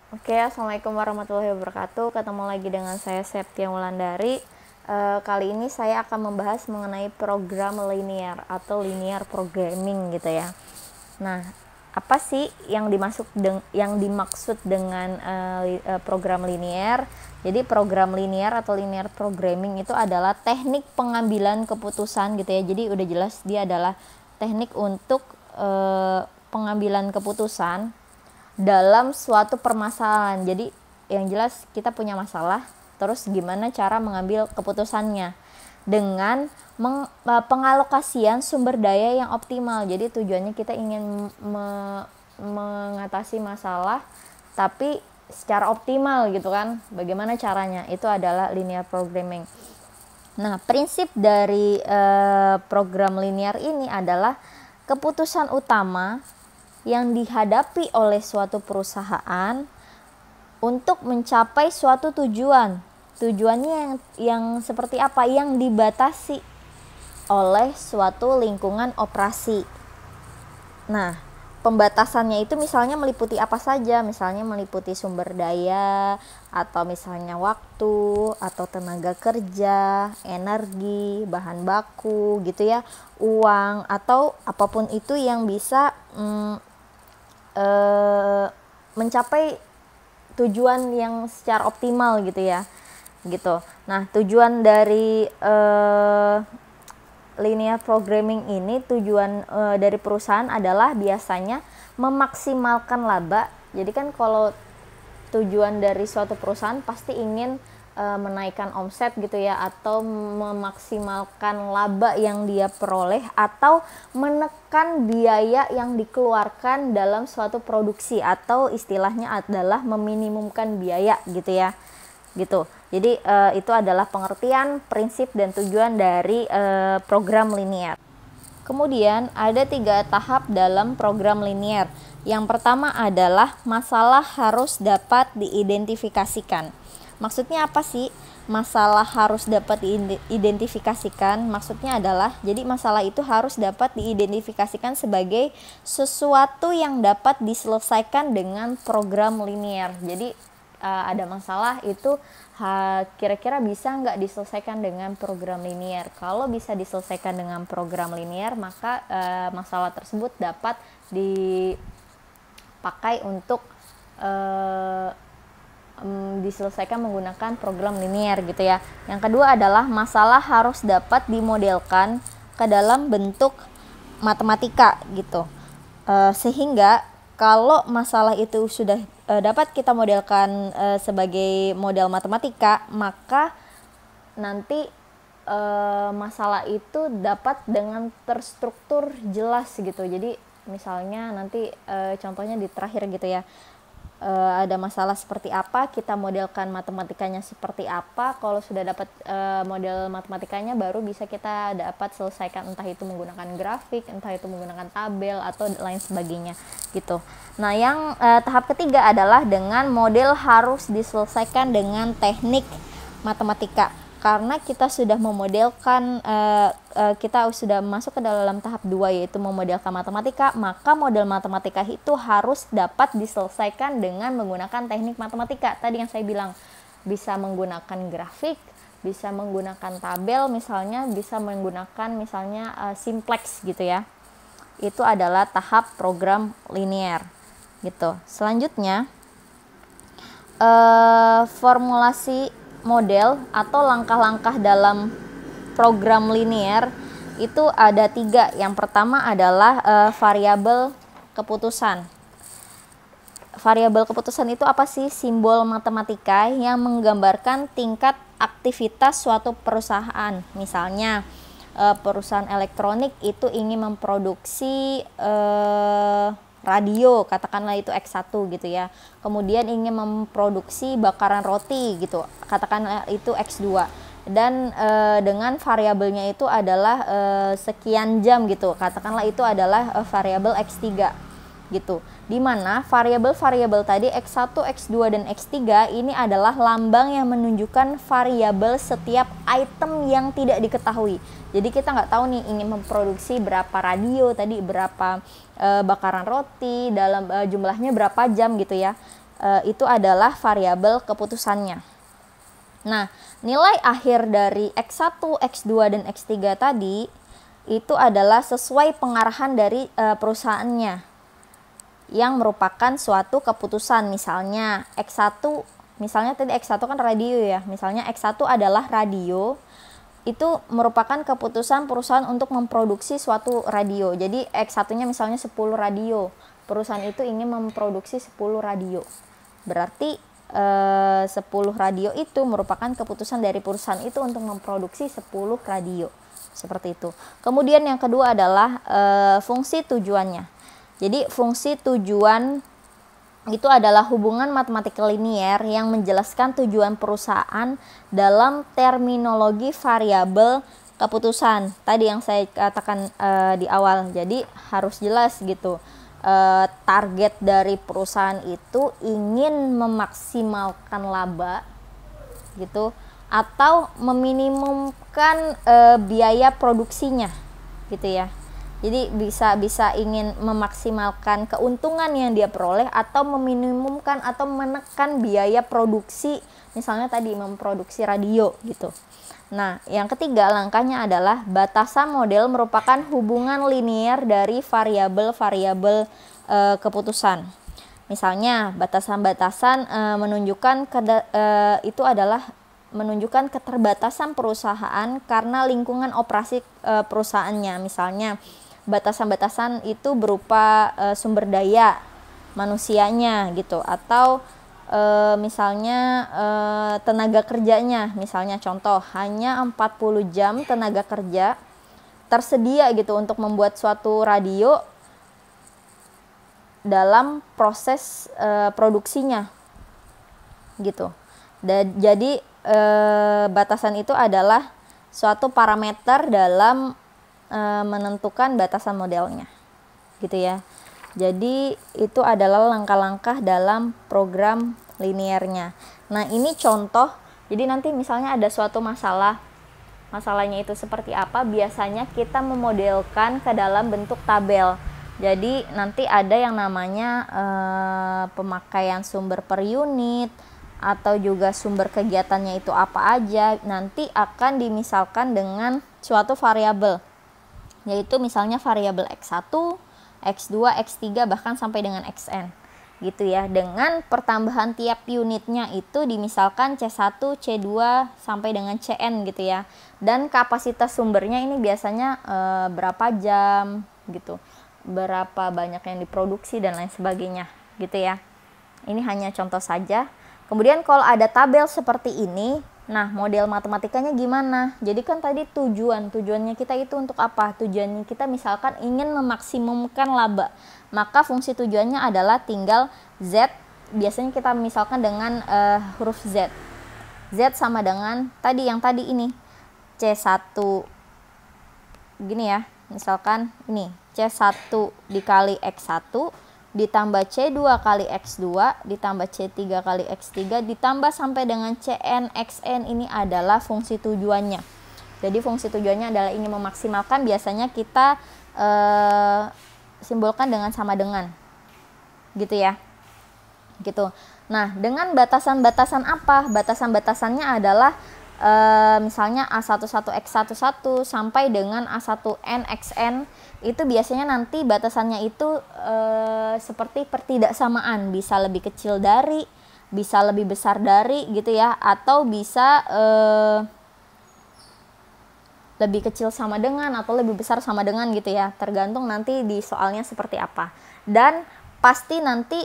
Oke, assalamualaikum warahmatullahi wabarakatuh. Ketemu lagi dengan saya Septia Wulandari. Kali ini saya akan membahas mengenai program linear atau linear programming gitu ya. Nah, apa sih yang dimaksud dengan program linear? Jadi program linear atau linear programming itu adalah teknik pengambilan keputusan gitu ya. Jadi udah jelas dia adalah teknik untuk pengambilan keputusan dalam suatu permasalahan. Jadi yang jelas kita punya masalah, terus gimana cara mengambil keputusannya dengan pengalokasian sumber daya yang optimal. Jadi tujuannya kita ingin mengatasi masalah tapi secara optimal gitu kan. Bagaimana caranya? Itu adalah linear programming. Nah, prinsip dari program linear ini adalah keputusan utama yang dihadapi oleh suatu perusahaan untuk mencapai suatu tujuan. Tujuannya yang seperti apa? Yang dibatasi oleh suatu lingkungan operasi. Nah, pembatasannya itu misalnya meliputi apa saja? Misalnya meliputi sumber daya, atau misalnya waktu, atau tenaga kerja, energi, bahan baku gitu ya, uang, atau apapun itu yang bisa mencapai tujuan yang secara optimal gitu ya, gitu. Nah, tujuan dari linear programming ini, tujuan dari perusahaan adalah biasanya memaksimalkan laba. Jadi kan kalau tujuan dari suatu perusahaan pasti ingin menaikkan omset gitu ya, atau memaksimalkan laba yang dia peroleh, atau menekan biaya yang dikeluarkan dalam suatu produksi, atau istilahnya adalah meminimumkan biaya gitu ya, gitu. Jadi itu adalah pengertian, prinsip, dan tujuan dari program linear. Kemudian ada 3 tahap dalam program linear. Yang pertama adalah masalah harus dapat diidentifikasikan. Maksudnya apa sih? Masalah harus dapat diidentifikasikan, maksudnya adalah jadi masalah itu harus dapat diidentifikasikan sebagai sesuatu yang dapat diselesaikan dengan program linear. Jadi ada masalah itu kira-kira bisa nggak diselesaikan dengan program linear. Kalau bisa diselesaikan dengan program linear, maka masalah tersebut dapat dipakai untuk diselesaikan menggunakan program linear gitu ya. Yang kedua adalah masalah harus dapat dimodelkan ke dalam bentuk matematika gitu, sehingga kalau masalah itu sudah dapat kita modelkan sebagai model matematika, maka nanti masalah itu dapat dengan terstruktur jelas gitu. Jadi misalnya nanti contohnya di terakhir gitu ya, ada masalah seperti apa, kita modelkan matematikanya seperti apa. Kalau sudah dapat model matematikanya, baru bisa kita dapat selesaikan, entah itu menggunakan grafik, entah itu menggunakan tabel, atau lain sebagainya gitu. Nah, yang tahap ketiga adalah dengan model harus diselesaikan dengan teknik matematika. Karena kita sudah memodelkan, kita sudah masuk ke dalam tahap 2, yaitu memodelkan matematika, maka model matematika itu harus dapat diselesaikan dengan menggunakan teknik matematika. Tadi yang saya bilang, bisa menggunakan grafik, bisa menggunakan tabel, misalnya bisa menggunakan misalnya simplex gitu ya. Itu adalah tahap program linear gitu. Selanjutnya formulasi model atau langkah-langkah dalam program linear itu ada 3. Yang pertama adalah variabel keputusan. Variabel keputusan itu apa sih? Simbol matematika yang menggambarkan tingkat aktivitas suatu perusahaan. Misalnya perusahaan elektronik itu ingin memproduksi radio, katakanlah itu X1 gitu ya. Kemudian ingin memproduksi bakaran roti gitu, katakanlah itu X2. Dan dengan variabelnya itu adalah sekian jam gitu, katakanlah itu adalah variabel X3 gitu. Dimana variabel-variabel tadi X1, X2, dan X3 ini adalah lambang yang menunjukkan variabel setiap item yang tidak diketahui. Jadi kita nggak tahu nih ingin memproduksi berapa radio tadi, berapa bakaran roti, dalam jumlahnya berapa jam gitu ya. itu adalah variabel keputusannya. Nah, nilai akhir dari X1, X2, dan X3 tadi itu adalah sesuai pengarahan dari perusahaannya yang merupakan suatu keputusan. Misalnya X1, misalnya tadi X1 kan radio ya, misalnya X1 adalah radio, itu merupakan keputusan perusahaan untuk memproduksi suatu radio. Jadi X1-nya misalnya 10 radio, perusahaan itu ingin memproduksi 10 radio, berarti 10 radio itu merupakan keputusan dari perusahaan itu untuk memproduksi 10 radio, seperti itu. Kemudian yang kedua adalah fungsi tujuannya. Jadi fungsi tujuan itu adalah hubungan matematika linier yang menjelaskan tujuan perusahaan dalam terminologi variabel keputusan. Tadi yang saya katakan di awal, jadi harus jelas gitu. Target dari perusahaan itu ingin memaksimalkan laba gitu, atau meminimumkan biaya produksinya gitu ya. Jadi bisa ingin memaksimalkan keuntungan yang dia peroleh, atau meminimumkan atau menekan biaya produksi, misalnya tadi memproduksi radio gitu. Nah, yang ketiga langkahnya adalah batasan model merupakan hubungan linier dari variabel-variabel keputusan. Misalnya batasan-batasan menunjukkan itu adalah menunjukkan keterbatasan perusahaan karena lingkungan operasi perusahaannya. Misalnya batasan-batasan itu berupa sumber daya manusianya gitu, atau misalnya tenaga kerjanya. Misalnya contoh, hanya 40 jam tenaga kerja tersedia gitu untuk membuat suatu radio dalam proses produksinya gitu. Jadi batasan itu adalah suatu parameter dalam menentukan batasan modelnya gitu ya. Jadi itu adalah langkah-langkah dalam program liniernya. Nah, ini contoh. Jadi nanti misalnya ada suatu masalahnya itu seperti apa, biasanya kita memodelkan ke dalam bentuk tabel. Jadi nanti ada yang namanya pemakaian sumber per unit, atau juga sumber kegiatannya itu apa aja, nanti akan dimisalkan dengan suatu variabel, yaitu misalnya variabel X1, X2, X3, bahkan sampai dengan Xn gitu ya, dengan pertambahan tiap unitnya itu dimisalkan C1, C2 sampai dengan Cn gitu ya, dan kapasitas sumbernya ini biasanya berapa jam gitu, berapa banyak yang diproduksi dan lain sebagainya gitu ya. Ini hanya contoh saja. Kemudian kalau ada tabel seperti ini, nah model matematikanya gimana? Jadi kan tadi tujuannya kita itu untuk apa? Tujuannya kita misalkan ingin memaksimumkan laba, maka fungsi tujuannya adalah tinggal Z, biasanya kita misalkan dengan huruf Z. Z sama dengan tadi ini C1 gini ya, misalkan ini C1 dikali X1 ditambah C2 kali X2 ditambah C3 kali X3 ditambah sampai dengan Cn Xn, ini adalah fungsi tujuannya. Jadi fungsi tujuannya adalah ingin memaksimalkan, biasanya kita simbolkan dengan sama dengan gitu ya gitu. Nah, dengan batasan-batasan apa? Batasan-batasannya adalah misalnya A11X11 sampai dengan A1NXN, itu biasanya nanti batasannya itu seperti pertidaksamaan, bisa lebih kecil dari, bisa lebih besar dari gitu ya, atau bisa lebih kecil sama dengan atau lebih besar sama dengan gitu ya, tergantung nanti di soalnya seperti apa. Dan pasti nanti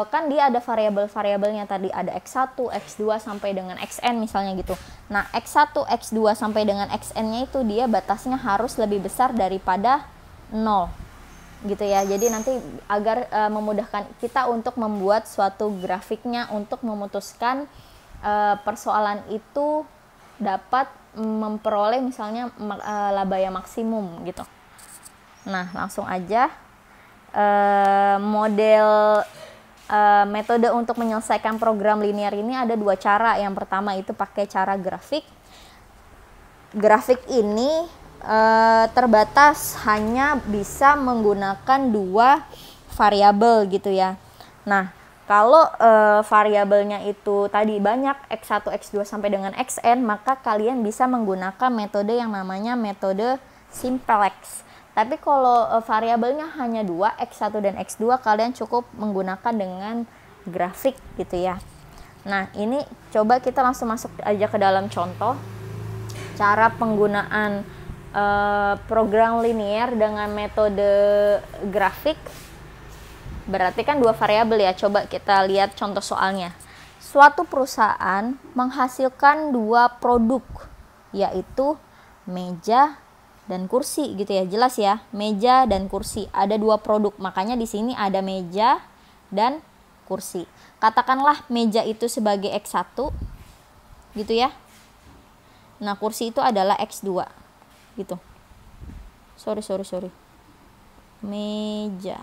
kan dia ada variabel-variabelnya, tadi ada X1, X2 sampai dengan Xn misalnya gitu. Nah, X1, X2 sampai dengan Xn-nya itu dia batasnya harus lebih besar daripada 0 gitu ya. Jadi nanti agar memudahkan kita untuk membuat suatu grafiknya untuk memutuskan persoalan itu dapat memperoleh misalnya laba yang maksimum gitu. Nah, langsung aja. Model metode untuk menyelesaikan program linear ini ada dua cara. Yang pertama itu pakai cara grafik. Grafik ini terbatas, hanya bisa menggunakan dua variabel gitu ya. Nah, Kalau variabelnya itu tadi banyak X1, X2 sampai dengan Xn, maka kalian bisa menggunakan metode yang namanya metode simplex. Tapi kalau variabelnya hanya 2, X1 dan X2, kalian cukup menggunakan dengan grafik gitu ya. Nah, ini coba kita langsung masuk aja ke dalam contoh cara penggunaan program linear dengan metode grafik. Berarti kan 2 variabel ya. Coba kita lihat contoh soalnya. Suatu perusahaan menghasilkan 2 produk, yaitu meja dan kursi gitu ya. Jelas ya, meja dan kursi. Ada 2 produk, makanya di sini ada meja dan kursi. Katakanlah meja itu sebagai X1 gitu ya. Nah, kursi itu adalah X2 gitu. Sorry. Meja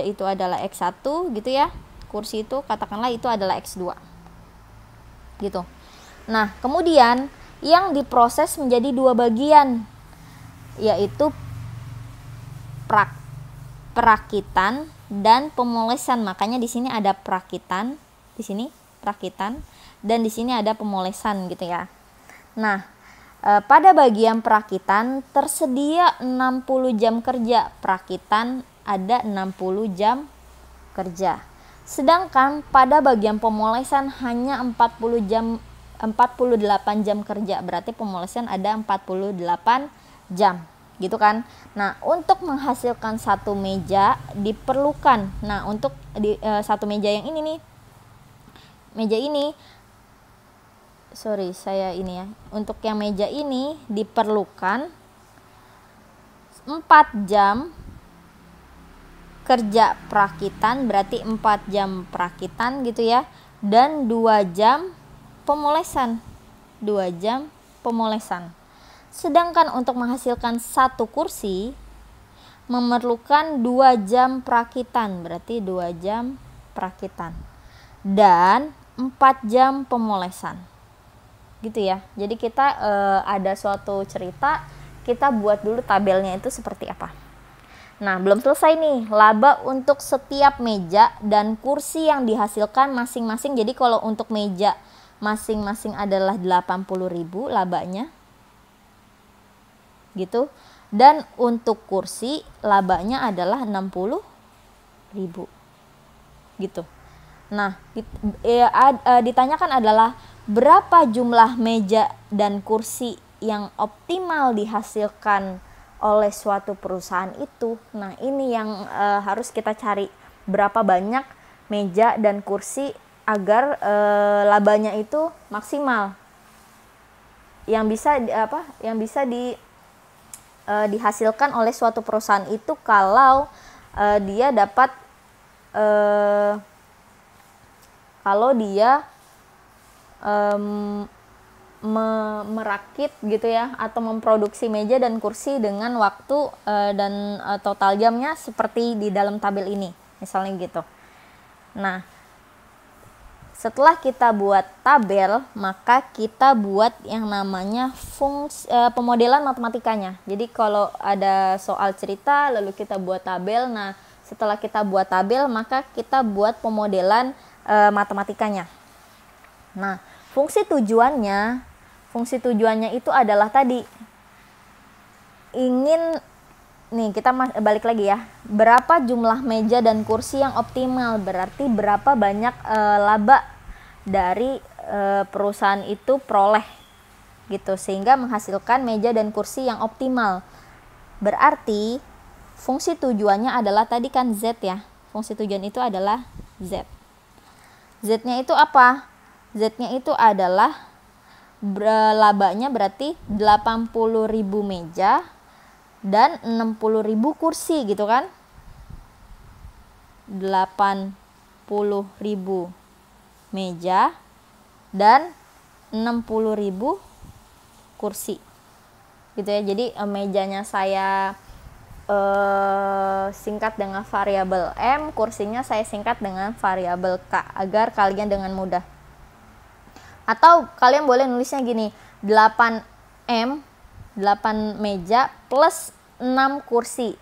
itu adalah X1 gitu ya. Kursi itu katakanlah itu adalah X2. Gitu. Nah, kemudian yang diproses menjadi 2 bagian, yaitu perakitan dan pemolesan. Makanya di sini ada perakitan, dan di sini ada pemolesan gitu ya. Nah, pada bagian perakitan tersedia 60 jam kerja. Perakitan ada 60 jam kerja. Sedangkan pada bagian pemolesan hanya 48 jam kerja. Berarti pemolesan ada 48 jam. Gitu kan. Nah, untuk menghasilkan satu meja diperlukan. Nah, untuk satu meja yang ini nih. Meja ini untuk yang meja ini diperlukan 4 jam kerja perakitan, berarti 4 jam perakitan gitu ya, dan 2 jam pemolesan. Sedangkan untuk menghasilkan satu kursi memerlukan 2 jam perakitan, berarti 2 jam perakitan, dan 4 jam pemolesan. Gitu ya. Jadi kita ada suatu cerita, kita buat dulu tabelnya itu seperti apa. Nah, belum selesai nih. Laba untuk setiap meja dan kursi yang dihasilkan masing-masing. Jadi kalau untuk meja masing-masing adalah 80.000 labanya. Gitu. Dan untuk kursi labanya adalah 60.000. Gitu. Nah, ditanyakan adalah berapa jumlah meja dan kursi yang optimal dihasilkan oleh suatu perusahaan itu. Nah, ini yang harus kita cari, berapa banyak meja dan kursi agar labanya itu maksimal. Yang bisa dihasilkan oleh suatu perusahaan itu kalau dia dapat merakit gitu ya, atau memproduksi meja dan kursi dengan waktu dan total jamnya seperti di dalam tabel ini misalnya gitu. Nah, setelah kita buat tabel, maka kita buat yang namanya pemodelan matematikanya. Jadi kalau ada soal cerita lalu kita buat tabel, nah setelah kita buat tabel maka kita buat pemodelan matematikanya. Nah, fungsi tujuannya itu adalah tadi kita balik lagi ya, berapa jumlah meja dan kursi yang optimal, berarti berapa banyak laba dari perusahaan itu peroleh gitu, sehingga menghasilkan meja dan kursi yang optimal. Berarti fungsi tujuannya adalah tadi kan Z ya, fungsi tujuan itu adalah Z. Z-nya itu apa? Z-nya itu adalah labanya berarti 80.000 meja dan 60.000 kursi gitu kan. 80.000 meja dan 60.000 kursi gitu ya. Jadi mejanya saya singkat dengan variabel M, kursinya saya singkat dengan variabel K agar kalian dengan mudah. Atau kalian boleh nulisnya gini, 8 meja plus 6 kursi.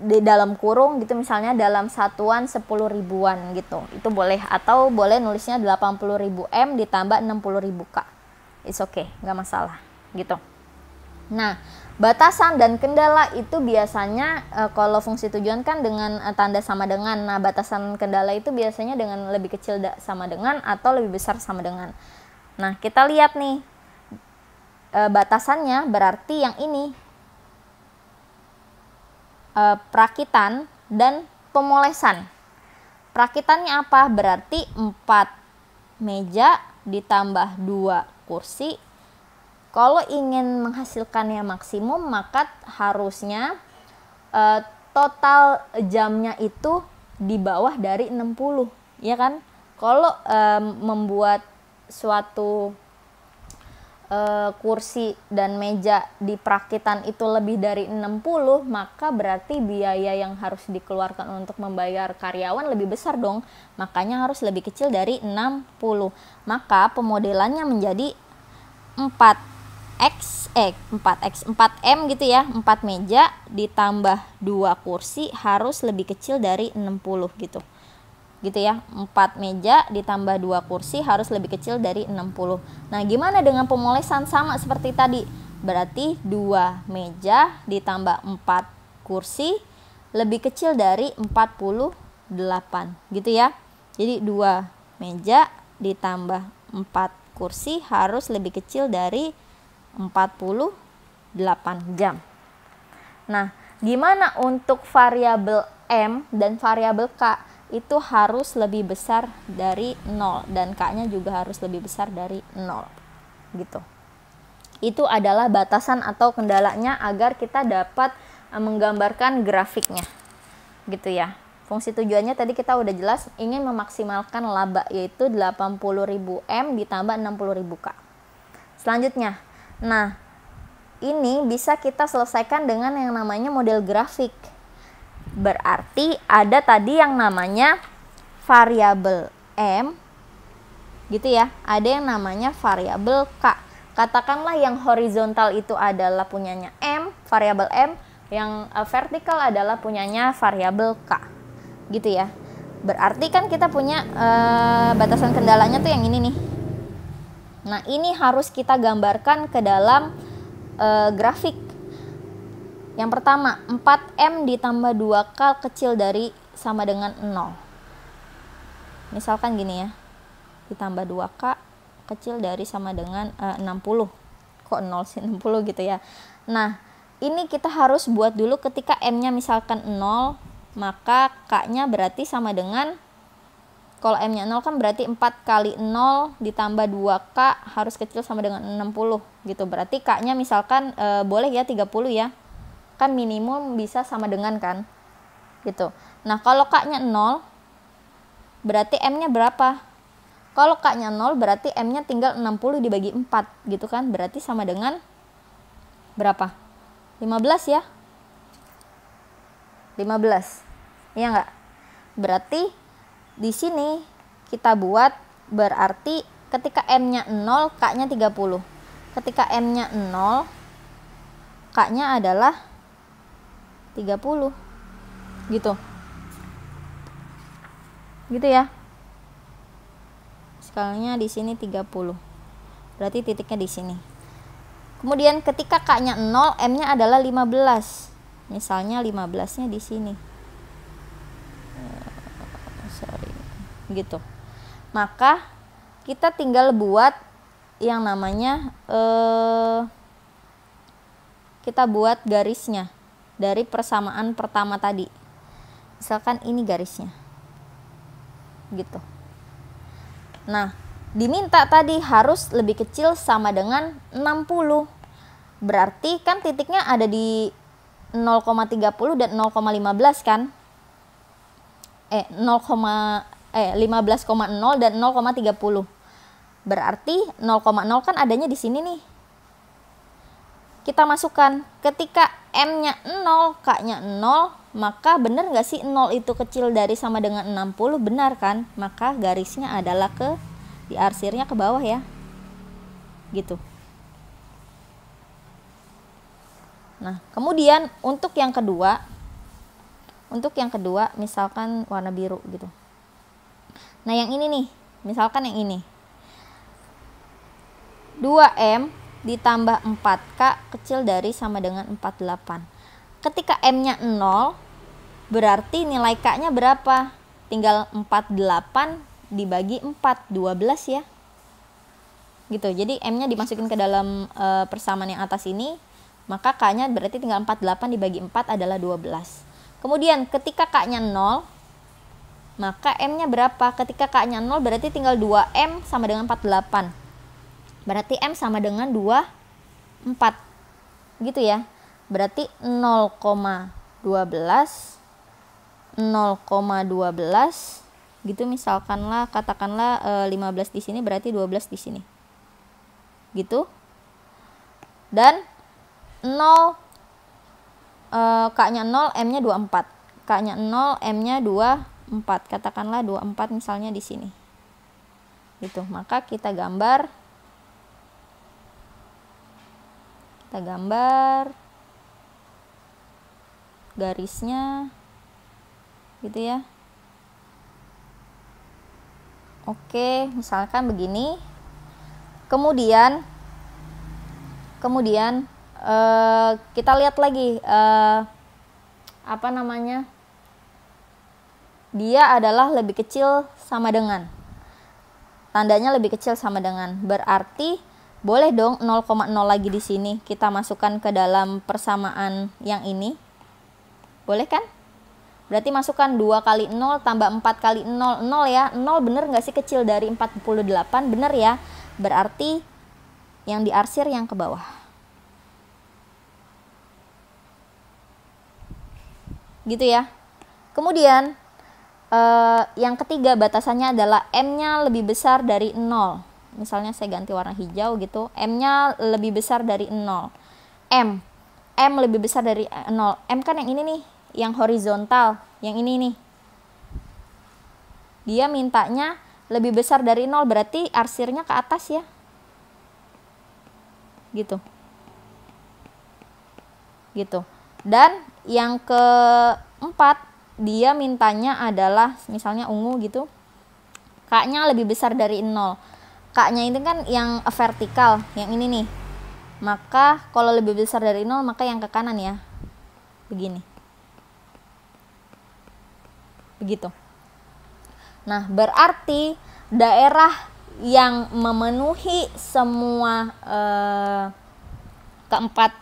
di dalam kurung gitu, misalnya dalam satuan 10 ribuan gitu, itu boleh. Atau boleh nulisnya 80.000 M ditambah 60.000 K, it's okay, nggak masalah gitu. Nah, batasan dan kendala itu biasanya kalau fungsi tujuan kan dengan tanda sama dengan. Nah, batasan kendala itu biasanya dengan lebih kecil sama dengan atau lebih besar sama dengan. Nah, kita lihat nih batasannya berarti yang ini perakitan dan pemolesan. Perakitannya apa? Berarti 4 meja ditambah 2 kursi. Kalau ingin menghasilkannya maksimum, maka harusnya total jamnya itu di bawah dari 60, ya kan? Kalau membuat suatu kursi dan meja di perakitan itu lebih dari 60, maka berarti biaya yang harus dikeluarkan untuk membayar karyawan lebih besar dong. Makanya harus lebih kecil dari 60. Maka pemodelannya menjadi 4M gitu ya. 4 meja ditambah 2 kursi harus lebih kecil dari 60 gitu. Gitu ya, 4 meja ditambah 2 kursi harus lebih kecil dari 60. Nah, gimana dengan pemolesan? Sama seperti tadi, berarti 2 meja ditambah 4 kursi lebih kecil dari 48 gitu ya. Jadi 2 meja ditambah 4 kursi harus lebih kecil dari 48 jam. Nah, gimana untuk variabel M dan variabel K? Itu harus lebih besar dari 0 dan K-nya juga harus lebih besar dari 0 gitu. Itu adalah batasan atau kendalanya agar kita dapat menggambarkan grafiknya gitu ya. Fungsi tujuannya tadi kita udah jelas, ingin memaksimalkan laba, yaitu 80.000 M ditambah 60.000 K. Selanjutnya, nah ini bisa kita selesaikan dengan yang namanya model grafik. Berarti ada tadi yang namanya variabel M gitu ya, ada yang namanya variabel K. Katakanlah yang horizontal itu adalah punyanya M, variabel M, yang vertikal adalah punyanya variabel K gitu ya. Berarti kan kita punya batasan kendalanya tuh yang ini nih. Nah, ini harus kita gambarkan ke dalam grafik. Yang pertama, 4M ditambah 2K kecil dari sama dengan 0. Misalkan gini ya, ditambah 2K kecil dari sama dengan 60. Kok 0 sih, 60 gitu ya. Nah, ini kita harus buat dulu ketika M-nya misalkan 0, maka K-nya berarti sama dengan, kalau M-nya 0 kan berarti 4 kali 0 ditambah 2K harus kecil sama dengan 60 gitu. Berarti K-nya misalkan boleh ya 30 ya. Kan minimum bisa sama dengan kan gitu. Nah, kalau K-nya 0 berarti M-nya berapa? Kalau K-nya 0 berarti M-nya tinggal 60 dibagi 4 gitu kan, berarti sama dengan berapa? 15 ya, 15 iya nggak? Berarti di sini kita buat, berarti ketika M-nya 0, K-nya 30. Ketika M-nya 0, K-nya adalah 30 gitu ya. Skalanya di sini 30, berarti titiknya di sini. Kemudian ketika K-nya 0, M-nya adalah 15, misalnya 15-nya di sini gitu. Maka kita tinggal buat yang namanya kita buat garisnya dari persamaan pertama tadi. Misalkan ini garisnya gitu. Nah, diminta tadi harus lebih kecil sama dengan 60. Berarti kan titiknya ada di 0,30 dan 0,15 kan? 15,0 dan 0,30. Berarti 0,0 kan adanya di sini nih. Kita masukkan, ketika M-nya 0, K-nya 0, maka benar nggak sih 0 itu kecil dari sama dengan 60? Benar kan? Maka garisnya adalah diarsirnya ke bawah ya. Gitu. Nah, kemudian untuk yang kedua, Untuk yang kedua, misalkan warna biru gitu. Nah, yang ini nih, misalkan yang ini. 2M ditambah 4K kecil dari sama dengan 48. Ketika M-nya 0, berarti nilai K-nya berapa? Tinggal 48 dibagi 4, 12 ya. Gitu. Jadi M-nya dimasukin ke dalam persamaan yang atas ini, maka K-nya berarti tinggal 48 dibagi 4 adalah 12. Kemudian ketika K-nya 0, maka M-nya berapa? Ketika K-nya 0 berarti tinggal 2M sama dengan 48. Berarti M sama dengan 24. Gitu ya. Berarti 0,12 gitu, misalkanlah katakanlah 15 di sini berarti 12 di sini. Gitu. Dan 0 K-nya 0, M-nya 24. K-nya 0, M-nya 24. Katakanlah 24 misalnya di sini. Gitu. Maka kita gambar garisnya gitu ya. Oke, misalkan begini. Kemudian kita lihat lagi dia adalah lebih kecil sama dengan, tandanya lebih kecil sama dengan, berarti boleh dong 0,0 lagi di sini kita masukkan ke dalam persamaan yang ini, boleh kan? Berarti masukkan 2 kali 0 tambah 4 kali 0, 0 ya. 0 bener nggak sih kecil dari 48? Bener ya. Berarti yang diarsir yang ke bawah. Gitu ya. Kemudian yang ketiga batasannya adalah M-nya lebih besar dari 0. Misalnya saya ganti warna hijau gitu. M-nya lebih besar dari 0. M lebih besar dari 0. M kan yang ini nih, yang horizontal, yang ini nih. Dia mintanya lebih besar dari 0, berarti arsirnya ke atas ya. Gitu. Dan yang keempat, dia mintanya adalah misalnya ungu gitu. K-nya lebih besar dari 0. K-nya itu kan yang vertikal, yang ini nih. Maka kalau lebih besar dari 0, maka yang ke kanan ya. Begini. Begitu. Nah, berarti daerah yang memenuhi semua keempat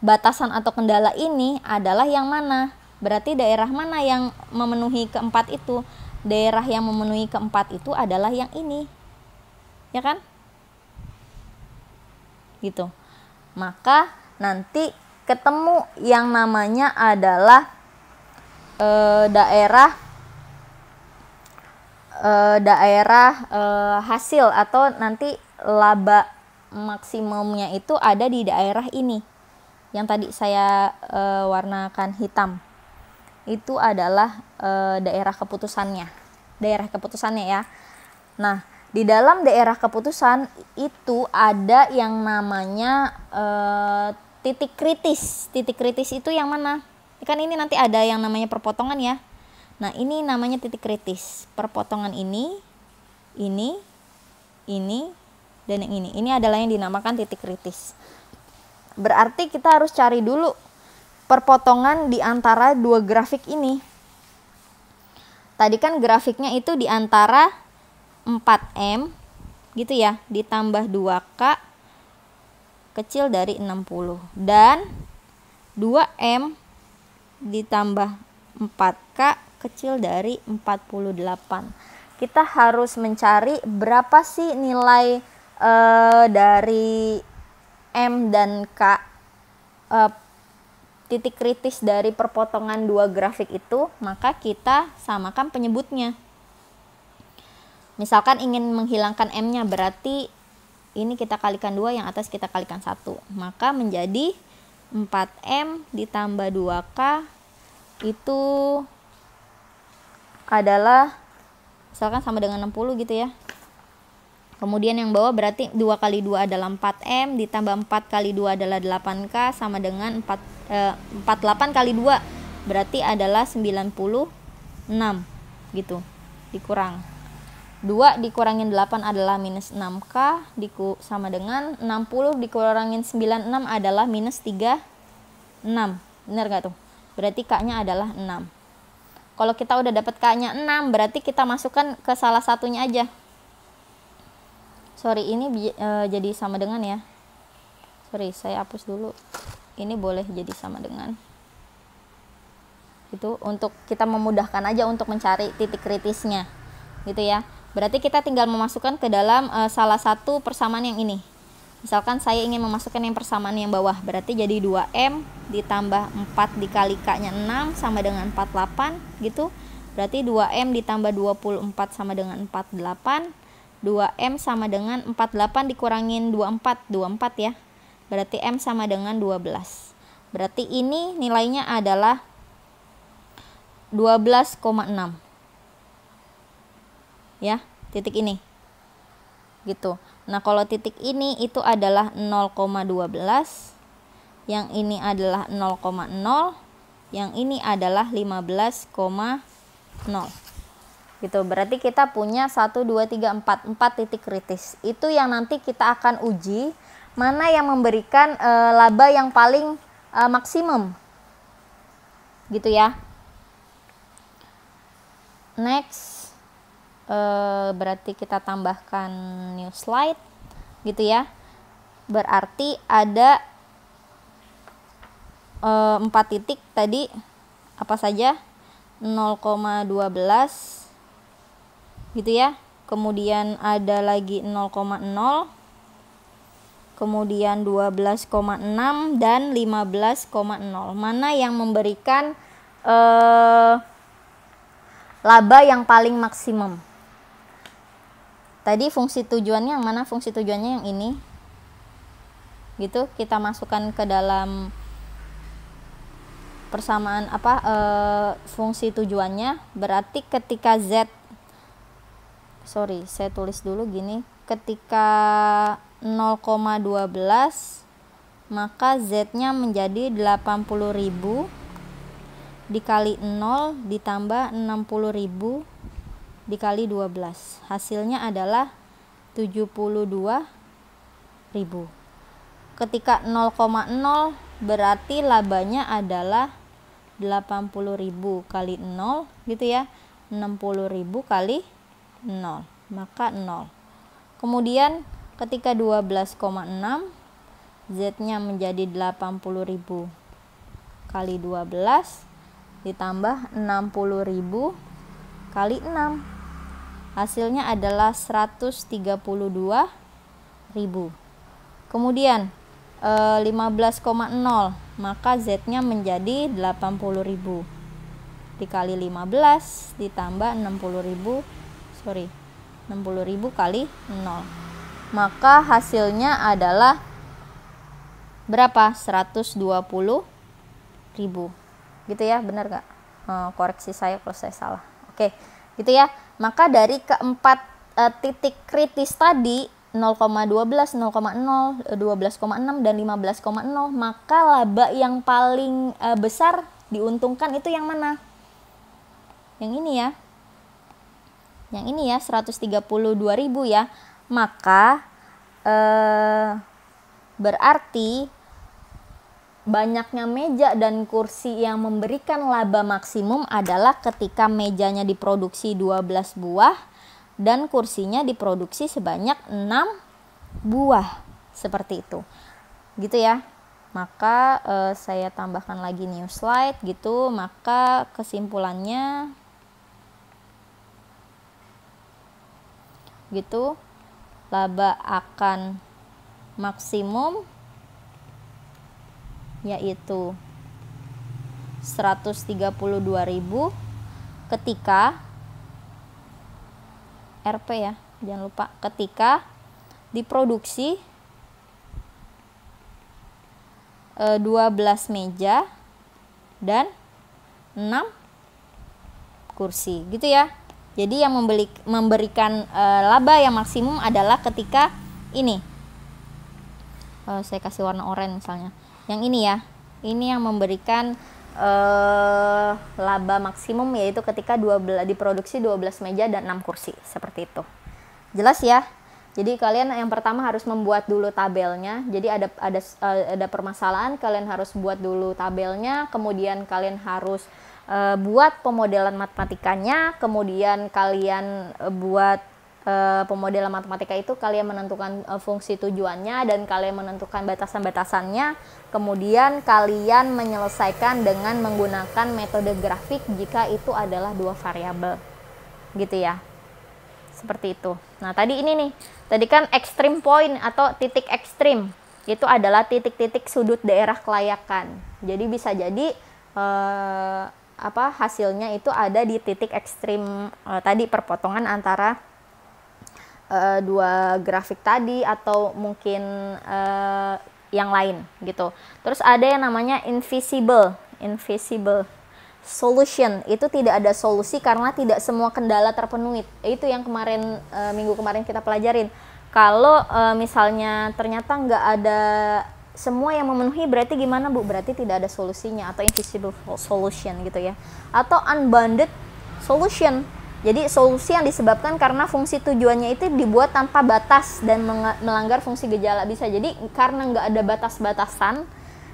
batasan atau kendala ini adalah yang mana? Berarti daerah mana yang memenuhi keempat itu? Daerah yang memenuhi keempat itu adalah yang ini. Ya kan? Gitu. Maka nanti ketemu yang namanya adalah daerah hasil atau nanti laba maksimumnya itu ada di daerah ini yang tadi saya warnakan hitam. Itu adalah daerah keputusannya ya. Nah, di dalam daerah keputusan itu ada yang namanya titik kritis. Titik kritis itu yang mana? Kan ini nanti ada yang namanya perpotongan ya. Nah, ini namanya titik kritis. Perpotongan ini, dan yang ini. Ini adalah yang dinamakan titik kritis. Berarti kita harus cari dulu perpotongan di antara dua grafik ini. Tadi kan grafiknya itu di antara 4M gitu ya, ditambah 2K kecil dari 60. Dan 2M ditambah 4K kecil dari 48. Kita harus mencari berapa sih nilai dari M dan K, titik kritis dari perpotongan dua grafik itu, maka kita samakan penyebutnya. Misalkan ingin menghilangkan M-nya, berarti ini kita kalikan 2, yang atas kita kalikan 1. Maka menjadi 4M ditambah 2K itu adalah misalkan sama dengan 60 gitu ya. Kemudian yang bawah berarti 2 kali 2 adalah 4M ditambah 4 kali 2 adalah 8K sama dengan 48 kali 2 berarti adalah 96 gitu, dikurang 2 dikurangin 8 adalah minus 6K, sama dengan 60 dikurangin 96 adalah minus 36. Bener gak tuh? Berarti K-nya adalah 6. Kalau kita udah dapat K-nya 6, berarti kita masukkan ke salah satunya aja. Sorry, ini jadi sama dengan ya. Sorry, saya hapus dulu. Ini boleh jadi sama dengan. Itu untuk kita memudahkan aja untuk mencari titik kritisnya. Gitu ya. Berarti kita tinggal memasukkan ke dalam salah satu persamaan yang ini. Misalkan saya ingin memasukkan yang persamaan yang bawah, berarti jadi 2M ditambah 4 dikali K-nya 6 sama dengan 48 gitu. Berarti 2M ditambah 24 sama dengan 48. 2M sama dengan 48 dikurangin 24 ya. Berarti M sama dengan 12. Berarti ini nilainya adalah 12,6. Ya, titik ini. Gitu. Nah, kalau titik ini itu adalah 0,12, yang ini adalah 0,0, yang ini adalah 15,0. Gitu. Berarti kita punya 1 2 3 4 titik kritis. Itu yang nanti kita akan uji mana yang memberikan laba yang paling maksimum. Gitu ya. Next, berarti kita tambahkan new slide gitu ya. Berarti ada 4 titik tadi, apa saja? 0,12 gitu ya. Kemudian ada lagi 0,0, kemudian 12,6 dan 15,0. Mana yang memberikan laba yang paling maksimum? Tadi fungsi tujuannya yang mana? Fungsi tujuannya yang ini. Gitu, kita masukkan ke dalam persamaan fungsi tujuannya. Berarti ketika Z, saya tulis dulu gini, ketika 0,12 maka Z-nya menjadi 80.000 dikali 0 ditambah 60.000 dikali 12. Hasilnya adalah 72.000. Ketika 0,0 berarti labanya adalah 80.000 kali 0 gitu ya. 60.000 kali 0, maka 0. Kemudian ketika 12,6 Z-nya menjadi 80.000 kali 12 ditambah 60.000 kali 6. Hasilnya adalah 132.000. Kemudian 15,0 maka Z-nya menjadi 80.000 dikali 15 ditambah 60.000 kali 0. Maka hasilnya adalah berapa? 120.000. Gitu ya, benar gak? Koreksi saya kalau saya salah. Oke, gitu ya. Maka dari keempat titik kritis tadi 0,12, 0,0, 12,6 dan 15,0, maka laba yang paling besar diuntungkan itu yang mana? Yang ini ya. Yang ini ya, 132.000 ya. Maka berarti banyaknya meja dan kursi yang memberikan laba maksimum adalah ketika mejanya diproduksi 12 buah dan kursinya diproduksi sebanyak 6 buah. Seperti itu. Gitu ya. Maka saya tambahkan lagi new slide gitu. Maka kesimpulannya gitu, laba akan maksimum yaitu 132.000 ketika RP ya, jangan lupa, ketika diproduksi 12 meja dan 6 kursi gitu ya. Jadi yang memberikan laba yang maksimum adalah ketika ini. Saya kasih warna oranye misalnya. Yang ini ya. Ini yang memberikan laba maksimum, yaitu ketika diproduksi 12 meja dan 6 kursi, seperti itu. Jelas ya? Jadi kalian yang pertama harus membuat dulu tabelnya. Jadi ada permasalahan, kalian harus buat dulu tabelnya, kemudian kalian harus buat pemodelan matematikanya, kemudian kalian buat pemodelan matematika itu kalian menentukan fungsi tujuannya dan kalian menentukan batasan-batasannya, kemudian kalian menyelesaikan dengan menggunakan metode grafik jika itu adalah dua variabel, gitu ya. Seperti itu. Nah, tadi ini nih, tadi kan extreme point atau titik ekstrim, itu adalah titik-titik sudut daerah kelayakan. Jadi bisa jadi hasilnya itu ada di titik ekstrim tadi, perpotongan antara dua grafik tadi atau mungkin yang lain gitu. Terus ada yang namanya invisible solution, itu tidak ada solusi karena tidak semua kendala terpenuhi. Itu yang kemarin minggu kemarin kita pelajarin. Kalau misalnya ternyata nggak ada semua yang memenuhi, berarti gimana Bu? Berarti tidak ada solusinya, atau invisible solution gitu ya. Atau unbounded solution. Jadi solusi yang disebabkan karena fungsi tujuannya itu dibuat tanpa batas dan melanggar fungsi gejala. Bisa jadi karena nggak ada batas-batasan.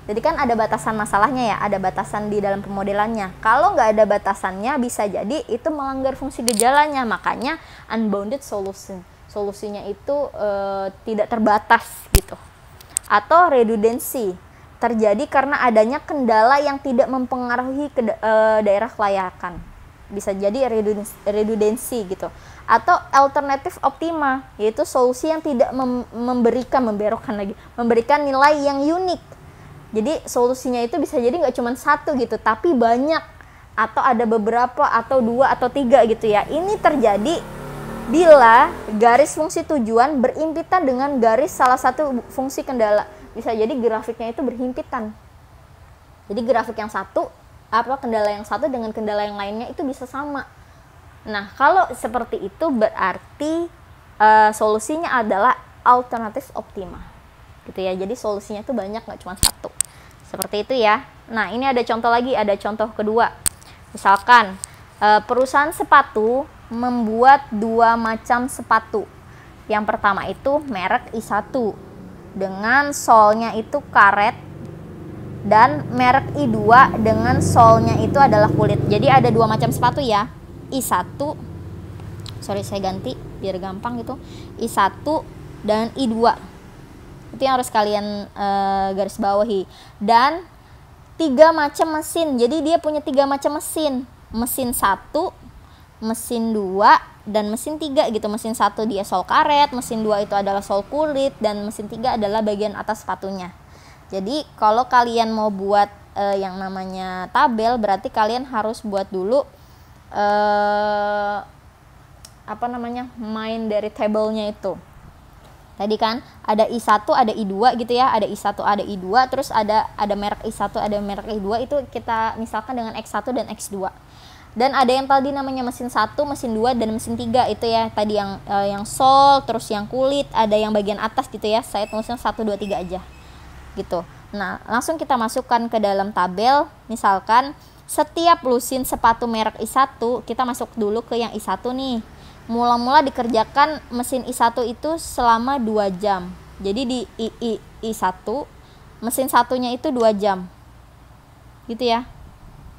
Jadi kan ada batasan masalahnya ya, ada batasan di dalam pemodelannya. Kalau nggak ada batasannya, bisa jadi itu melanggar fungsi gejalanya. Makanya unbounded solution, solusinya itu tidak terbatas gitu. Atau redundancy, terjadi karena adanya kendala yang tidak mempengaruhi daerah kelayakan. Bisa jadi redundancy gitu. Atau alternatif optima, yaitu solusi yang tidak memberikan nilai yang unik. Jadi solusinya itu bisa jadi nggak cuma satu gitu, tapi banyak, atau ada beberapa, atau dua, atau tiga gitu ya. Ini terjadi bila garis fungsi tujuan berhimpitan dengan garis salah satu fungsi kendala. Bisa jadi grafiknya itu berhimpitan. Jadi grafik yang satu, kendala yang satu dengan kendala yang lainnya itu bisa sama. Nah, kalau seperti itu berarti solusinya adalah alternatif optima. Gitu ya. Jadi solusinya itu banyak, nggak cuma satu. Seperti itu ya. Nah, ini ada contoh lagi, ada contoh kedua. Misalkan perusahaan sepatu membuat dua macam sepatu. Yang pertama itu merek I1 dengan solnya itu karet, dan merek I2 dengan solnya itu adalah kulit. Jadi ada dua macam sepatu ya. I1, sorry saya ganti biar gampang gitu. I1 dan I2. Itu yang harus kalian garis bawahi. Dan 3 macam mesin. Jadi dia punya 3 macam mesin. Mesin 1, mesin 2, dan mesin 3 gitu. Mesin 1 dia sol karet, mesin 2 itu adalah sol kulit, dan mesin 3 adalah bagian atas sepatunya. Jadi kalau kalian mau buat yang namanya tabel, berarti kalian harus buat dulu main dari tabelnya itu. Tadi kan ada I1, ada I2 gitu ya, ada I1, ada I2, terus ada merek I1, ada merek I2, itu kita misalkan dengan X1 dan X2. Dan ada yang tadi namanya mesin 1, mesin 2, dan mesin 3 itu ya, tadi yang sol, terus yang kulit, ada yang bagian atas gitu ya. Saya tulisnya 1, 2, 3 aja. Gitu. Nah, langsung kita masukkan ke dalam tabel. Misalkan setiap lusin sepatu merek I1, kita masuk dulu ke yang I1 nih. Mula-mula dikerjakan mesin I1 itu selama 2 jam. Jadi di I1 mesin satunya itu 2 jam. Gitu ya.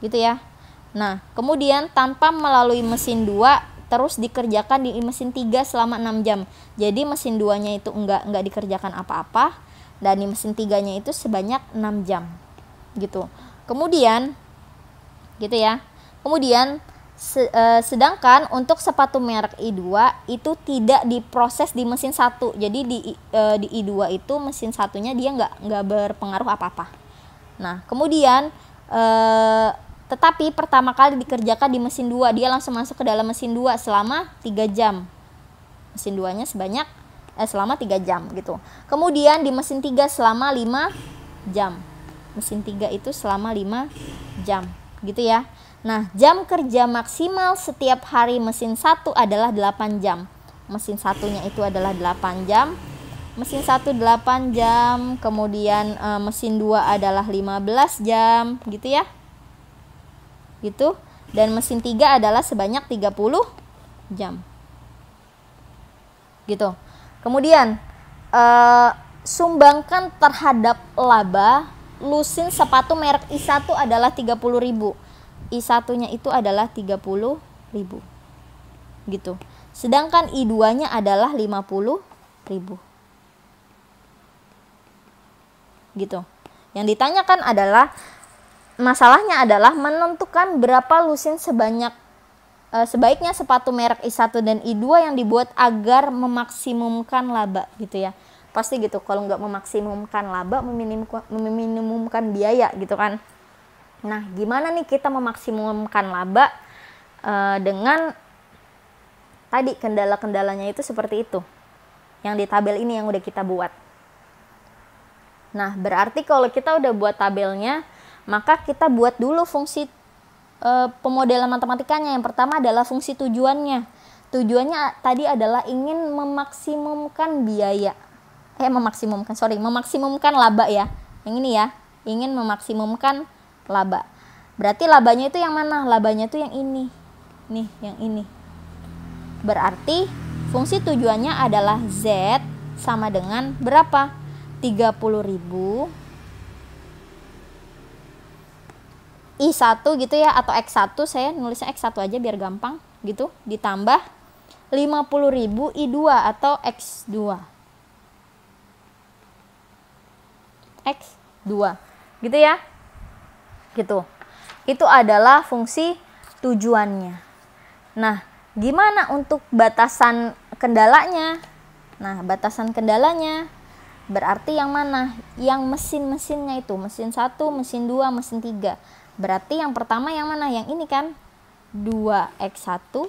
Gitu ya. Nah, kemudian tanpa melalui mesin 2 terus dikerjakan di mesin 3 selama 6 jam. Jadi mesin 2-nya itu enggak dikerjakan apa-apa, dan di mesin 3-nya itu sebanyak 6 jam. Gitu. Kemudian gitu ya. Kemudian sedangkan untuk sepatu merek I2 itu tidak diproses di mesin 1. Jadi di I2 itu mesin satunya dia nggak berpengaruh apa-apa. Nah, kemudian tetapi pertama kali dikerjakan di mesin 2, dia langsung masuk ke dalam mesin 2 selama 3 jam. Mesin 2-nya selama 3 jam gitu. Kemudian di mesin 3 selama 5 jam. Mesin 3 itu selama 5 jam gitu ya. Nah, jam kerja maksimal setiap hari mesin 1 adalah 8 jam. Mesin satunya itu adalah 8 jam. Mesin 1 8 jam, kemudian mesin 2 adalah 15 jam, gitu ya. gitu, dan mesin 3 adalah sebanyak 30 jam gitu. Kemudian sumbangkan terhadap laba lusin sepatu merek I1 adalah 30.000. I1-nya itu adalah 30.000 gitu. Sedangkan I2-nya adalah 50.000 gitu. Yang ditanyakan adalah, masalahnya adalah menentukan berapa lusin sebaiknya sepatu merek I1 dan I2 yang dibuat agar memaksimumkan laba gitu ya. Pasti gitu, kalau nggak memaksimumkan laba, meminimumkan biaya gitu kan. Nah, gimana nih kita memaksimumkan laba dengan tadi kendala-kendalanya itu seperti itu, yang di tabel ini yang udah kita buat. Nah, berarti kalau kita udah buat tabelnya, maka kita buat dulu fungsi pemodelan matematikanya. Yang pertama adalah fungsi tujuannya. Tujuannya tadi adalah ingin memaksimumkan biaya. Memaksimumkan laba ya. Yang ini ya, ingin memaksimumkan laba. Berarti labanya itu yang mana? Labanya itu yang ini. Nih, yang ini. Berarti fungsi tujuannya adalah Z sama dengan berapa? 30.000 I1 gitu ya, atau X1, saya nulisnya X1 aja biar gampang gitu, ditambah 50.000 I2 atau X2 gitu ya, gitu. Itu adalah fungsi tujuannya. Nah, gimana untuk batasan kendalanya? Nah, batasan kendalanya berarti yang mana? Yang mesin-mesinnya itu, mesin 1, mesin 2, mesin 3. Berarti yang pertama yang mana? Yang ini kan, 2X1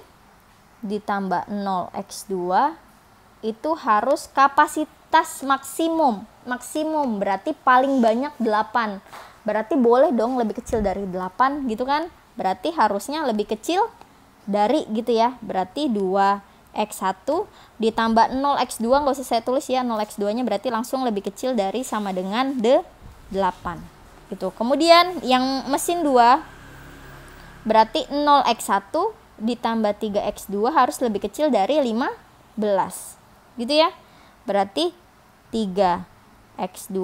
ditambah 0X2 itu harus kapasitas maksimum berarti paling banyak 8. Berarti boleh dong lebih kecil dari 8 gitu kan. Berarti harusnya lebih kecil dari gitu ya. Berarti 2X1 ditambah 0X2, nggak usah saya tulis ya, 0X2 nya berarti langsung lebih kecil dari sama dengan 8 gitu. Kemudian yang mesin 2 berarti 0X1 ditambah 3X2 harus lebih kecil dari 15 gitu ya. Berarti 3X2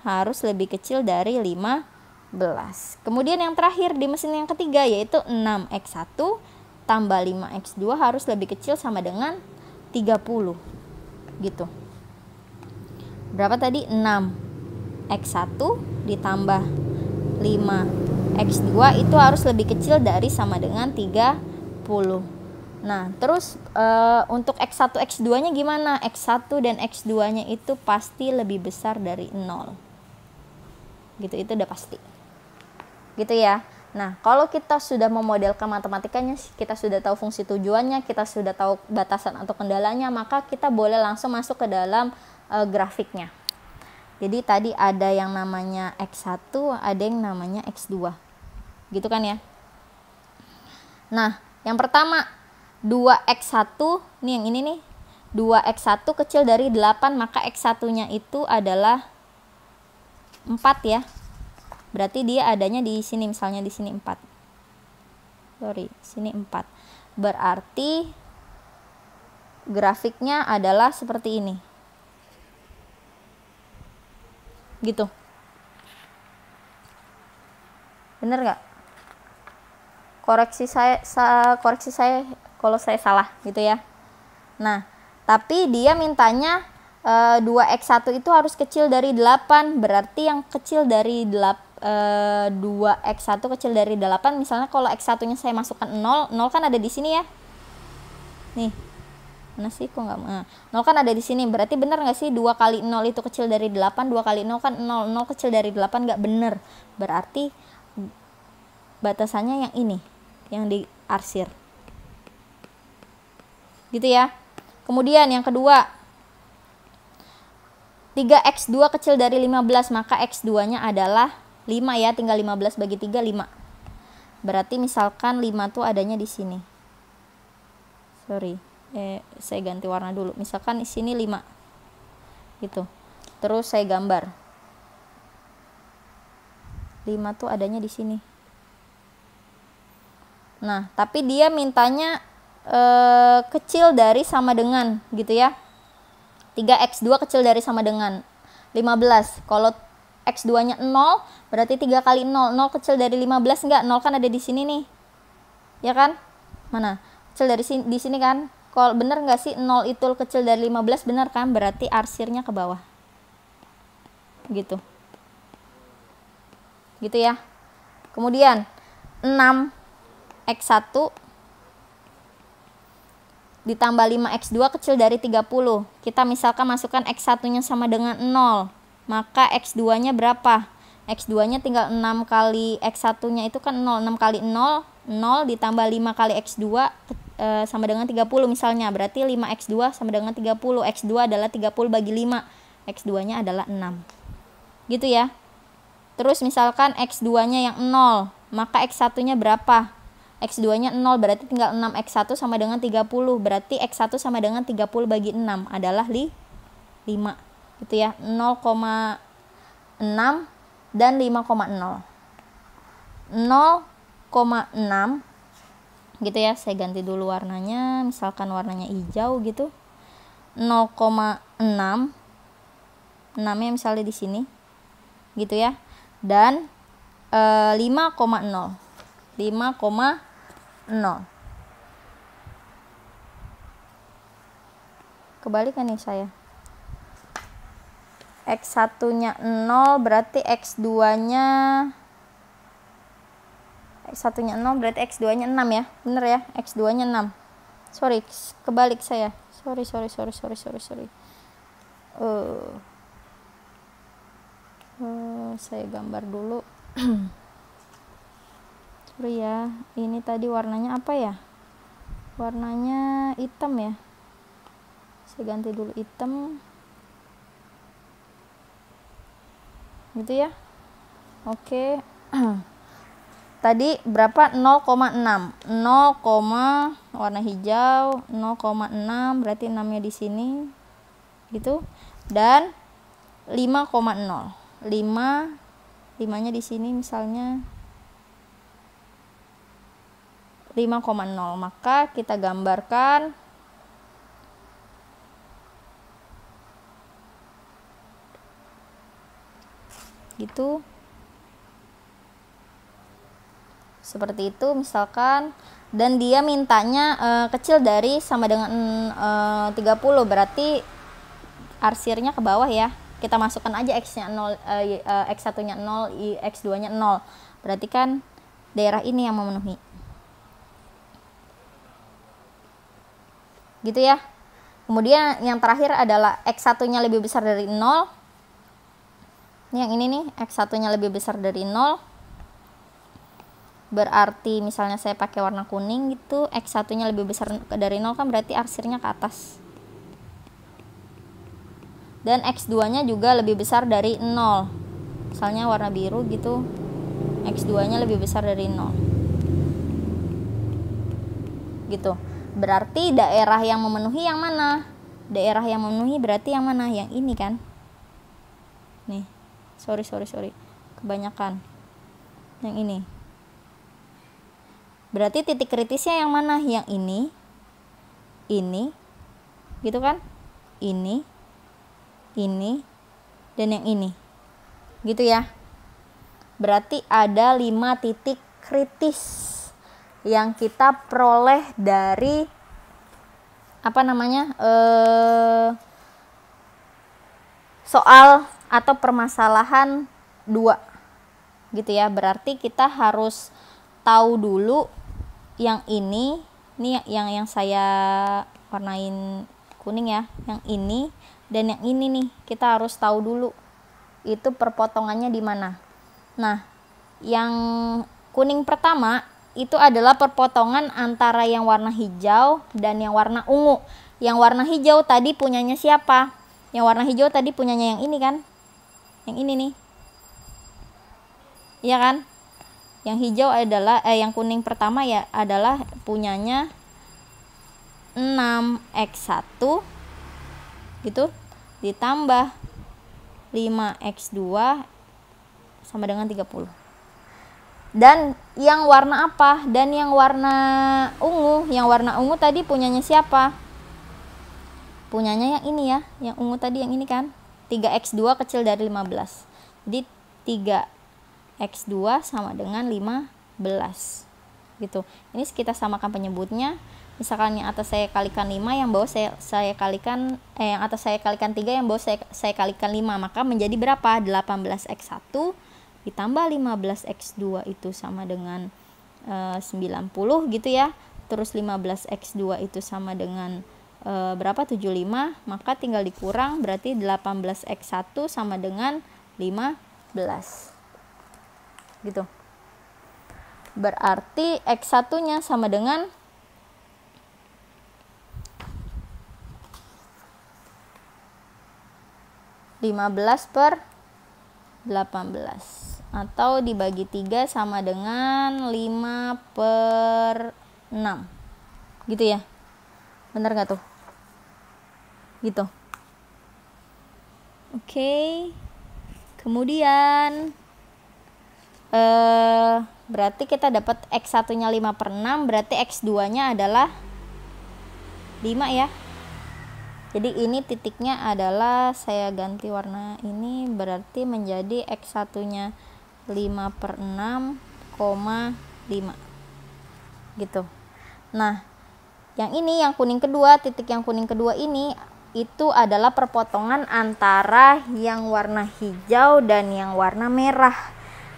harus lebih kecil dari 15. Kemudian yang terakhir di mesin yang ketiga yaitu 6X1 tambah 5X2 harus lebih kecil sama dengan 30 gitu. Berapa tadi? 6X1 ditambah 5X2 itu harus lebih kecil dari sama dengan 30. Nah, terus untuk X1, X2 nya gimana? X1 dan X2 nya itu pasti lebih besar dari 0 gitu, itu udah pasti gitu ya. Nah, kalau kita sudah memodelkan matematikanya, kita sudah tahu fungsi tujuannya, kita sudah tahu batasan atau kendalanya, maka kita boleh langsung masuk ke dalam grafiknya. Jadi tadi ada yang namanya X1, ada yang namanya X2 gitu kan ya. Nah, yang pertama 2X1 nih, yang ini nih, 2X1 kecil dari 8, maka X1 nya itu adalah 4 ya. Berarti dia adanya di sini, misalnya di sini 4. Sini 4. Berarti grafiknya adalah seperti ini. Gitu. Bener nggak? Koreksi saya kalau saya salah gitu ya. Nah, tapi dia mintanya 2X1 itu harus kecil dari 8. Berarti yang kecil dari 2X1 kecil dari 8, misalnya kalau X1 nya saya masukkan 0 kan ada di sini ya. Nih. Mana sih kok nggak? 0 kan ada di sini. Berarti benar nggak sih 2 kali 0 itu kecil dari 8? 2 kali 0 kan 0. 0 kecil dari 8 nggak bener. Berarti batasannya yang ini, yang diarsir. Gitu ya. Kemudian yang kedua, 3X2 kecil dari 15, maka X2 nya adalah 5 ya, tinggal 15 bagi 3, 5. Berarti misalkan 5 tuh adanya di sini. Saya ganti warna dulu. Misalkan di sini 5. Gitu. Terus saya gambar. 5 tuh adanya di sini. Nah, tapi dia mintanya kecil dari sama dengan gitu ya. 3x2 kecil dari sama dengan 15. Kalau x2-nya 0, berarti 3 kali 0. 0 kecil dari 15 enggak? 0 kan ada di sini nih. Ya kan? Mana? Kecil dari sini, di sini kan? Kalau bener enggak sih 0 itu kecil dari 15? Bener kan? Berarti arsirnya ke bawah. Gitu. Gitu ya. Kemudian 6x1 ditambah 5x2 kecil dari 30. Kita misalkan masukkan x1-nya sama dengan 0. Maka x2-nya berapa? X2-nya tinggal 6 kali x1-nya itu kan 0. 6 kali 0, 0 ditambah 5 kali x2 sama dengan 30 misalnya. Berarti 5x2 sama dengan 30. X2 adalah 30 bagi 5. X2-nya adalah 6. Gitu ya. Terus misalkan x2-nya yang 0, maka x1-nya berapa? X2-nya 0, berarti tinggal 6x1 sama dengan 30. Berarti x1 sama dengan 30 bagi 6 adalah 5. Gitu ya. 0,6 dan 5,0. 0,6 gitu ya. Saya ganti dulu warnanya, misalkan warnanya hijau gitu. 0,6. 6-nya misalnya di sini. Gitu ya. Dan 5,0 kebalik kan nih saya. X1-nya 0 berarti X2-nya 0 berarti X2-nya 6 ya. Bener ya? X2-nya 6. Sorry, kebalik saya. Sorry. Saya gambar dulu. Sorry ya, ini tadi warnanya apa ya? Warnanya hitam ya. Saya ganti dulu hitam. Gitu ya. Oke. Tadi berapa? 0,6. 0, warna hijau 0,6 berarti 6-nya di sini. Gitu. Dan 5,0. 5-nya di sini misalnya 5,0. Maka kita gambarkan gitu. Seperti itu misalkan, dan dia mintanya kecil dari sama dengan 30, berarti arsirnya ke bawah ya. Kita masukkan aja x-nya 0, x1-nya 0, x2-nya 0. Berarti kan daerah ini yang memenuhi. Gitu ya. Kemudian yang terakhir adalah x1-nya lebih besar dari 0. Ini yang ini nih, x1-nya lebih besar dari 0. Berarti misalnya saya pakai warna kuning gitu, x1-nya lebih besar dari 0 kan berarti arsirnya ke atas. Dan x2-nya juga lebih besar dari 0. Misalnya warna biru gitu, x2-nya lebih besar dari 0. Gitu. Berarti daerah yang memenuhi yang mana? Daerah yang memenuhi berarti yang mana? Yang ini kan? Nih. Sorry. Kebanyakan. Yang ini. Berarti titik kritisnya yang mana? Yang ini. Ini. Gitu kan? Ini. Dan yang ini. Gitu ya. Berarti ada 5 titik kritis yang kita peroleh dari soal atau permasalahan 2 gitu ya. Berarti kita harus tahu dulu yang ini yang saya warnain kuning ya, yang ini dan yang ini nih, kita harus tahu dulu itu perpotongannya di mana. Nah, yang kuning pertama itu adalah perpotongan antara yang warna hijau dan yang warna ungu. Yang warna hijau tadi punyanya siapa? Yang warna hijau tadi punyanya yang ini kan? Yang ini nih. Iya kan? Yang hijau adalah yang kuning pertama ya adalah punyanya 6x1 gitu ditambah 5x2 sama dengan 30. Dan yang warna apa? Dan yang warna ungu. Yang warna ungu tadi punyanya siapa? Punyanya yang ini ya, yang ungu tadi, yang ini kan. 3x2 kecil dari 15. Jadi 3x2 sama dengan 15. Gitu. Ini kita samakan penyebutnya. Misalkan yang atas saya kalikan 5, yang bawah saya kalikan yang atas saya kalikan 3, yang bawah saya kalikan 5, maka menjadi berapa? 18x1 ditambah 15x2 itu sama dengan 90 gitu ya. Terus 15x2 itu sama dengan berapa? 75, maka tinggal dikurang, berarti 18x1 sama dengan 15 gitu. Berarti x1 nya sama dengan 15/18, atau dibagi 3 sama dengan 5/6 gitu ya. Bener gak tuh? Gitu. Oke. Kemudian berarti kita dapat x1 nya 5/6, berarti x2 nya adalah 5 ya. Jadi ini titiknya adalah, saya ganti warna ini, berarti menjadi x1 nya 5/6,5 gitu. Nah, yang ini, yang kuning kedua, titik yang kuning kedua ini, itu adalah perpotongan antara yang warna hijau dan yang warna merah.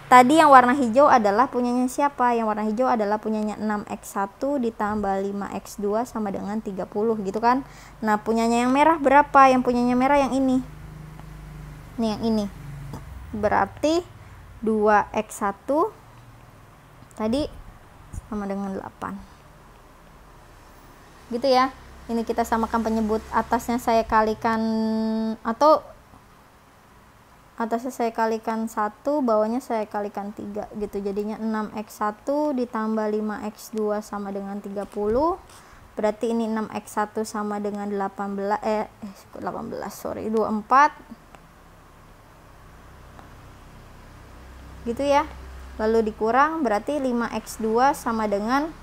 Tadi yang warna hijau adalah punyanya siapa? Yang warna hijau adalah punyanya 6x1 ditambah 5x2 sama dengan 30 gitu kan. Nah, punyanya yang merah berapa? Yang punyanya merah yang ini. Nih, yang ini. Berarti 2x1 tadi sama dengan 8. Gitu ya. Ini kita samakan penyebut, atasnya saya kalikan, atau atasnya saya kalikan 1, bawahnya saya kalikan 3 gitu. Jadinya 6x1 ditambah 5x2 sama dengan 30. Berarti ini 6x1 sama dengan 24. Gitu ya. Lalu dikurang, berarti 5x2 sama dengan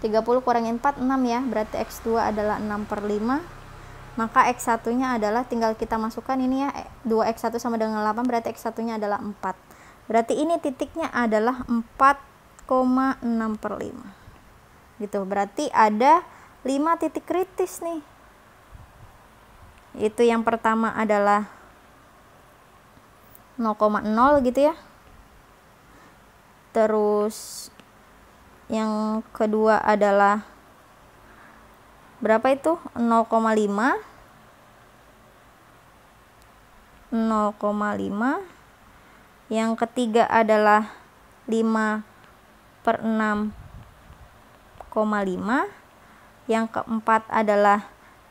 30 kurangin 4, 6 ya. Berarti x2 adalah 6/5. Maka x1 nya adalah, tinggal kita masukkan ini ya, 2x1 sama dengan 8, berarti x1 nya adalah 4. Berarti ini titiknya adalah 4,6/5 gitu. Berarti ada 5 titik kritis nih. Itu yang pertama adalah 0,0 gitu ya. Terus yang kedua adalah berapa itu? 0,5. Yang ketiga adalah 5/6,5. Yang keempat adalah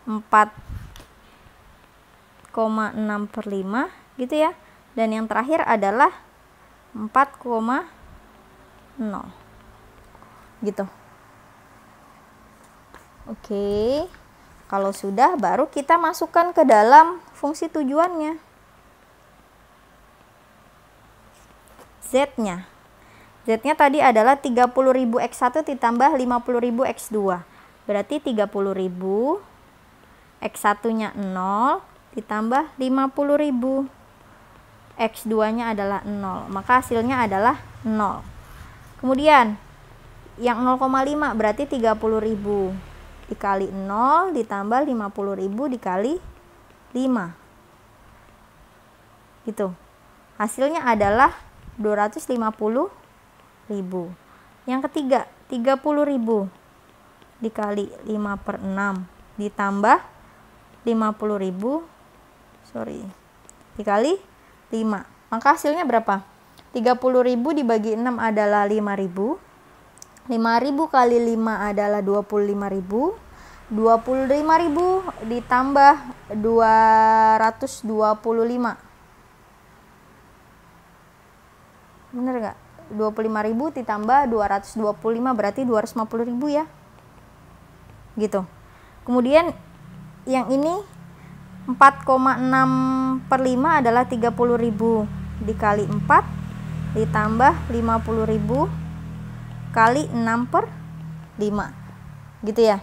4,6/5 gitu ya. Dan yang terakhir adalah 4,0 gitu. Oke, kalau sudah baru kita masukkan ke dalam fungsi tujuannya. Z-nya. Z-nya tadi adalah 30.000 X1 ditambah 50.000 X2. Berarti 30.000, X1-nya 0 ditambah 50.000. X2-nya adalah 0. Maka hasilnya adalah 0. Kemudian yang 0,5 berarti 30.000 dikali 0 ditambah 50.000 dikali 5 gitu. Hasilnya adalah 250.000. Yang ketiga 30.000 dikali 5/6 ditambah 50.000 dikali 5. Maka hasilnya berapa? 30.000 dibagi 6 adalah 5.000. 5.000 kali 5 adalah 25.000. 25.000 ditambah 225. Bener gak? 25.000 ditambah 225 berarti 250.000 ya. Gitu. Kemudian yang ini 4,6/5 adalah 30.000 dikali 4 ditambah 50.000 kali 6/5 gitu ya,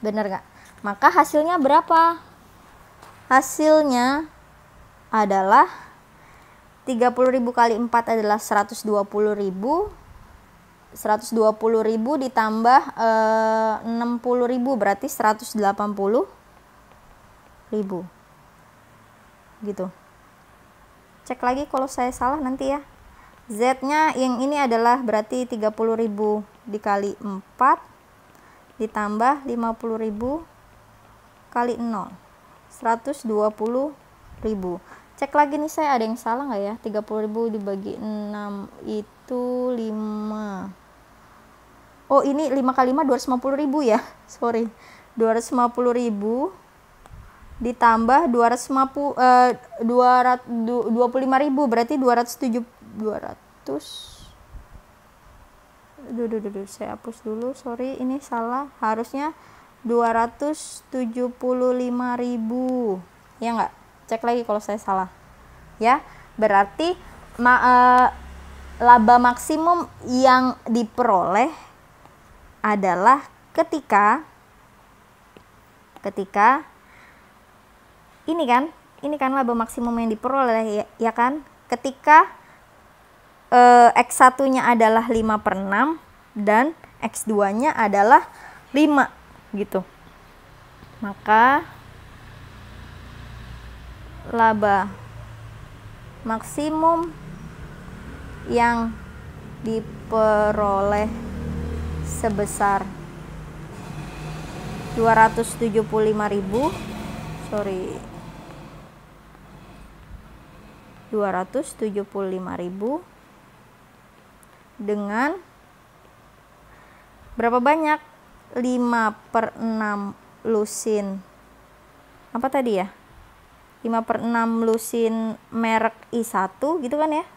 bener nggak? Maka hasilnya berapa? Hasilnya adalah 30.000 kali 4 adalah 120.000. 120.000 ditambah 60.000 berarti 180.000 gitu. Cek lagi kalau saya salah nanti ya. Z nya yang ini adalah berarti 30.000 dikali 4 ditambah 50.000 kali 0, 120.000. Cek lagi nih, saya ada yang salah nggak ya? 30.000 dibagi 6 itu 5. Oh, ini 5 kali 5 250.000 ya. Sorry. 250.000 ditambah 25.000 berarti 200. Saya hapus dulu. Sorry, ini salah. Harusnya 275.000. Ya nggak? Cek lagi kalau saya salah. Ya, berarti laba maksimum yang diperoleh adalah ketika ini kan laba maksimum yang diperoleh ya kan, ketika X1 nya adalah 5/6 dan X2 nya adalah 5 gitu. Maka laba maksimum yang diperoleh sebesar 275.000 dengan berapa banyak? 5/6 lusin apa tadi ya? 5/6 lusin merek I1 gitu kan ya?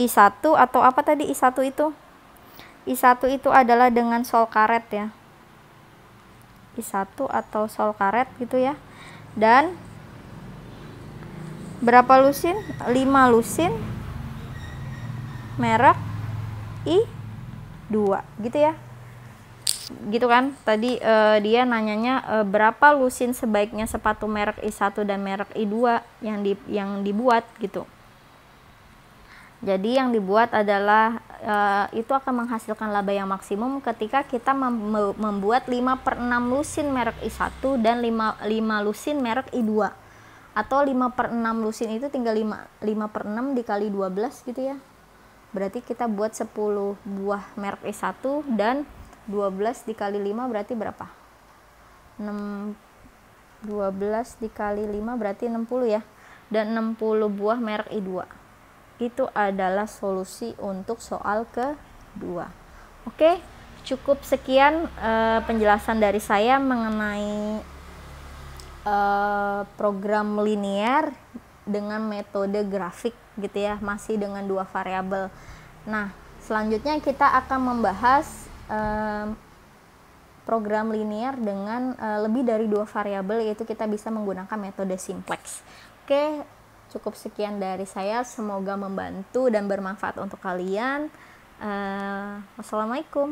I1 atau apa tadi I1 itu? I1 itu adalah dengan sol karet ya. I1 atau sol karet gitu ya. Dan berapa lusin? 5 lusin merek I2 gitu ya. Gitu kan? Tadi dia nanyanya berapa lusin sebaiknya sepatu merek I1 dan merek I2 yang dibuat gitu. Jadi yang dibuat adalah itu akan menghasilkan laba yang maksimum ketika kita membuat 5/6 lusin merek I1 dan 5 lusin merek I2. Atau 5/6 lusin itu tinggal 5/6 dikali 12 gitu ya. Berarti kita buat 10 buah merek I1 dan 12 dikali 5 berarti berapa? 12 dikali 5 berarti 60 ya. Dan 60 buah merek I2. Itu adalah solusi untuk soal kedua. Oke, cukup sekian penjelasan dari saya mengenai program linear dengan metode grafik gitu ya, masih dengan 2 variabel. Nah, selanjutnya kita akan membahas program linear dengan lebih dari 2 variabel, yaitu kita bisa menggunakan metode simplex. Oke, cukup sekian dari saya, semoga membantu dan bermanfaat untuk kalian. Wassalamualaikum.